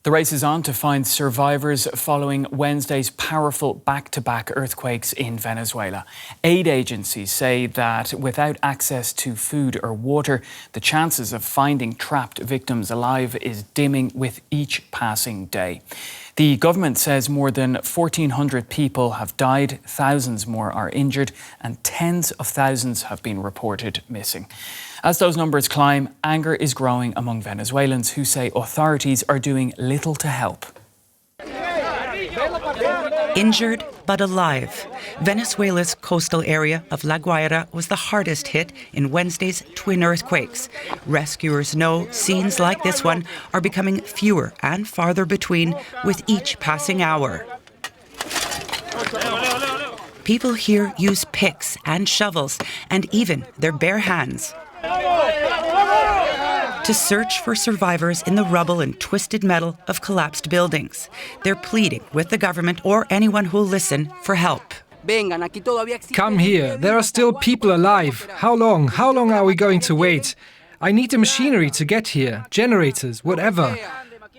The race is on to find survivors following Wednesday's powerful back-to-back earthquakes in Venezuela. Aid agencies say that without access to food or water, the chances of finding trapped victims alive is dimming with each passing day. The government says more than 1,400 people have died, thousands more are injured, and tens of thousands have been reported missing. As those numbers climb, anger is growing among Venezuelans who say authorities are doing little to help. Injured but alive, Venezuela's coastal area of La Guaira was the hardest hit in Wednesday's twin earthquakes. Rescuers know scenes like this one are becoming fewer and farther between with each passing hour. People here use picks and shovels and even their bare hands to search for survivors in the rubble and twisted metal of collapsed buildings. They're pleading with the government or anyone who'll listen for help. Come here, there are still people alive. How long? How long are we going to wait? I need the machinery to get here, generators, whatever.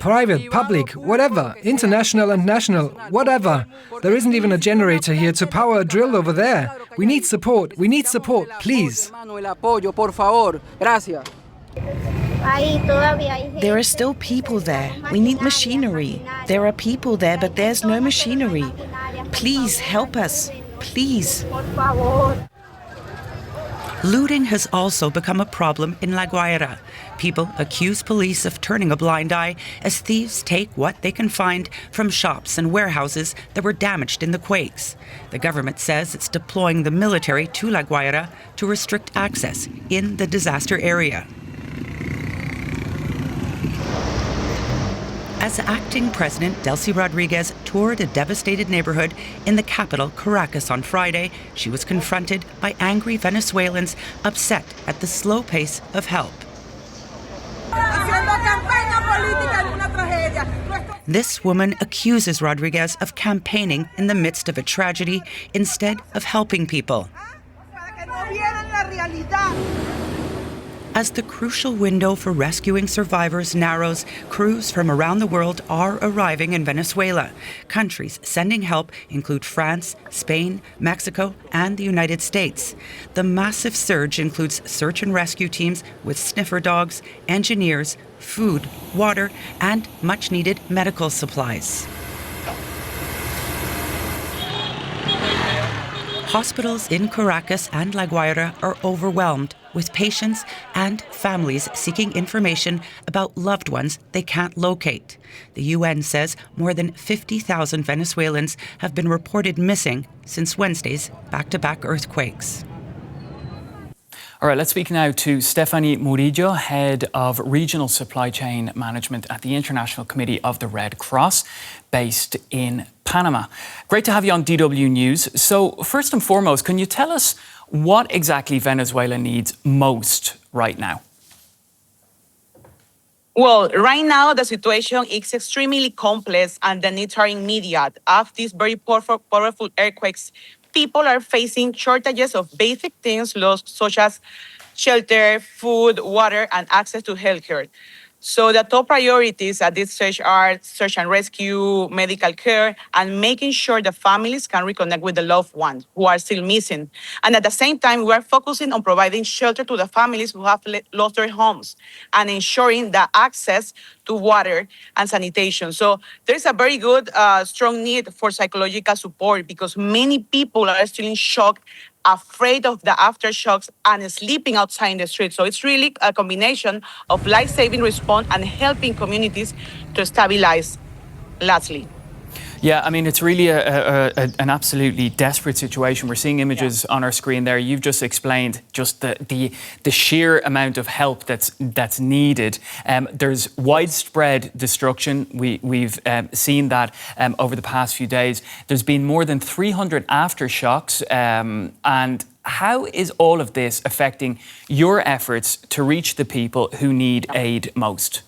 Private, public, whatever, international and national, whatever. There isn't even a generator here to power a drill over there. We need support, please. There are still people there. We need machinery. There are people there, but there's no machinery. Please help us, please. Looting has also become a problem in La Guaira. People accuse police of turning a blind eye as thieves take what they can find from shops and warehouses that were damaged in the quakes. The government says it's deploying the military to La Guaira to restrict access in the disaster area. As acting president, Delcy Rodriguez toured a devastated neighborhood in the capital, Caracas, on Friday. She was confronted by angry Venezuelans upset at the slow pace of help. This woman accuses Rodriguez of campaigning in the midst of a tragedy instead of helping people. As the crucial window for rescuing survivors narrows, crews from around the world are arriving in Venezuela. Countries sending help include France, Spain, Mexico, and the United States. The massive surge includes search and rescue teams with sniffer dogs, engineers, food, water, and much-needed medical supplies. Hospitals in Caracas and La Guaira are overwhelmed with patients and families seeking information about loved ones they can't locate. The UN says more than 50,000 Venezuelans have been reported missing since Wednesday's back-to-back earthquakes. All right, let's speak now to Stephany Murillo, Head of Regional Supply Chain Management at the International Committee of the Red Cross, based in Panama. Great to have you on DW News. So first and foremost, can you tell us what exactly Venezuela needs most right now? Well, right now the situation is extremely complex and the needs are immediate. After these very powerful earthquakes, people are facing shortages of basic things such as shelter, food, water, and access to healthcare. So the top priorities at this stage are search and rescue, medical care, and making sure the families can reconnect with the loved ones who are still missing. And at the same time, we are focusing on providing shelter to the families who have lost their homes and ensuring the access to water and sanitation. So there's a very good, strong need for psychological support because many people are still in shock, afraid of the aftershocks and sleeping outside in the street. So it's really a combination of life-saving response and helping communities to stabilize lastly. Yeah, I mean, it's really an absolutely desperate situation. We're seeing images on our screen there. You've just explained just the sheer amount of help that's needed. There's widespread destruction. We've seen that over the past few days. There's been more than 300 aftershocks. And how is all of this affecting your efforts to reach the people who need aid most?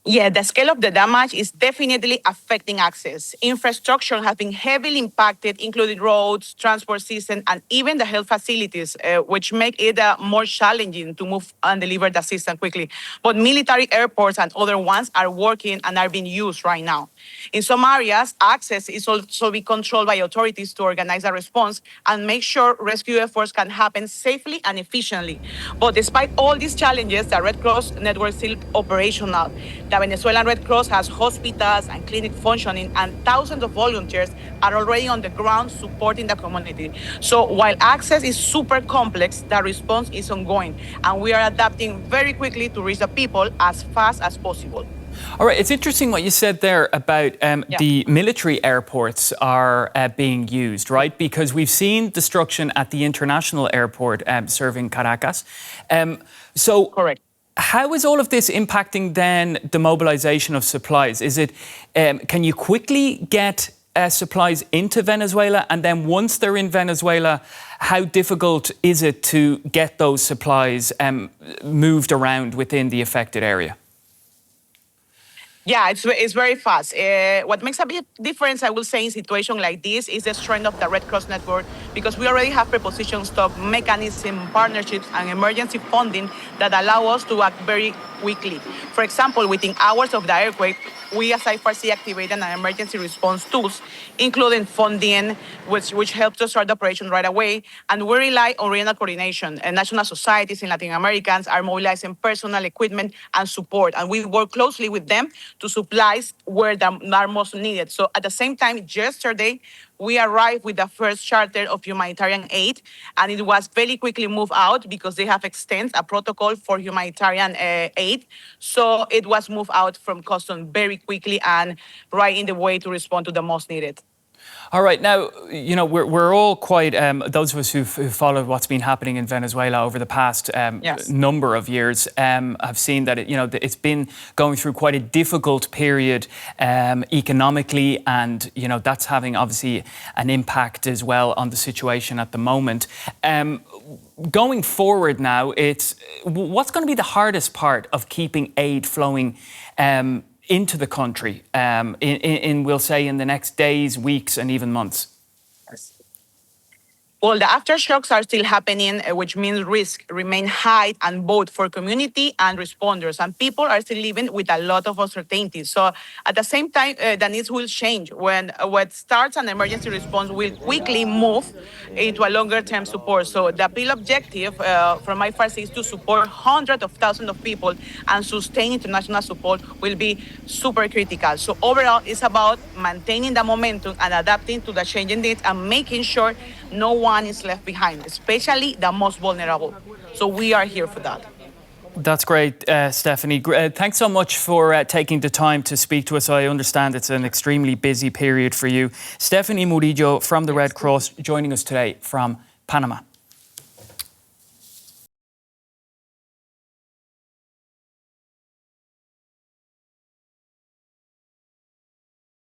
Yeah, the scale of the damage is definitely affecting access. Infrastructure has been heavily impacted, including roads, transport system, and even the health facilities, which make it more challenging to move and deliver the assistance quickly. But military airports and other ones are working and are being used right now. In some areas, access is also being controlled by authorities to organize a response and make sure rescue efforts can happen safely and efficiently. But despite all these challenges, the Red Cross network is still operational. The Venezuelan Red Cross has hospitals and clinics functioning, and thousands of volunteers are already on the ground supporting the community. So while access is super complex, the response is ongoing, and we are adapting very quickly to reach the people as fast as possible. All right, it's interesting what you said there about the military airports are being used, right? Because we've seen destruction at the international airport serving Caracas. Correct. How is all of this impacting then the mobilization of supplies? Is it, can you quickly get supplies into Venezuela? And then once they're in Venezuela, how difficult is it to get those supplies moved around within the affected area? Yeah, it's very fast. What makes a big difference, I will say, in situation like this is the strength of the Red Cross network, because we already have preposition stock mechanism, partnerships, and emergency funding that allow us to act very quickly. For example, within hours of the earthquake, we as IFRC activated an emergency response tools, including funding, which helps us start the operation right away. And we rely on regional coordination. And national societies in Latin Americans are mobilizing personal equipment and support. And we work closely with them to supplies where they are most needed. So at the same time, yesterday, we arrived with the first charter of humanitarian aid, and it was very quickly moved out because they have extended a protocol for humanitarian aid. So it was moved out from custom very quickly and right in the way to respond to the most needed. All right, now, you know, we're all quite, those of us who've followed what's been happening in Venezuela over the past number of years have seen that, it's been going through quite a difficult period economically, and, that's having obviously an impact as well on the situation at the moment. Going forward now, what's going to be the hardest part of keeping aid flowing into the country we'll say, in the next days, weeks, and even months? Well, the aftershocks are still happening, which means risk remain high, and both for community and responders. And people are still living with a lot of uncertainty. So at the same time, the needs will change. When what starts an emergency response will quickly move into a longer-term support. So the appeal objective from IFRC is to support hundreds of thousands of people, and sustain international support will be super critical. So overall, it's about maintaining the momentum and adapting to the changing needs, and making sure no one is left behind, especially the most vulnerable. So we are here for that. That's great, Stephany. Thanks so much for taking the time to speak to us. I understand it's an extremely busy period for you. Stephany Murillo from the Red Cross joining us today from Panama.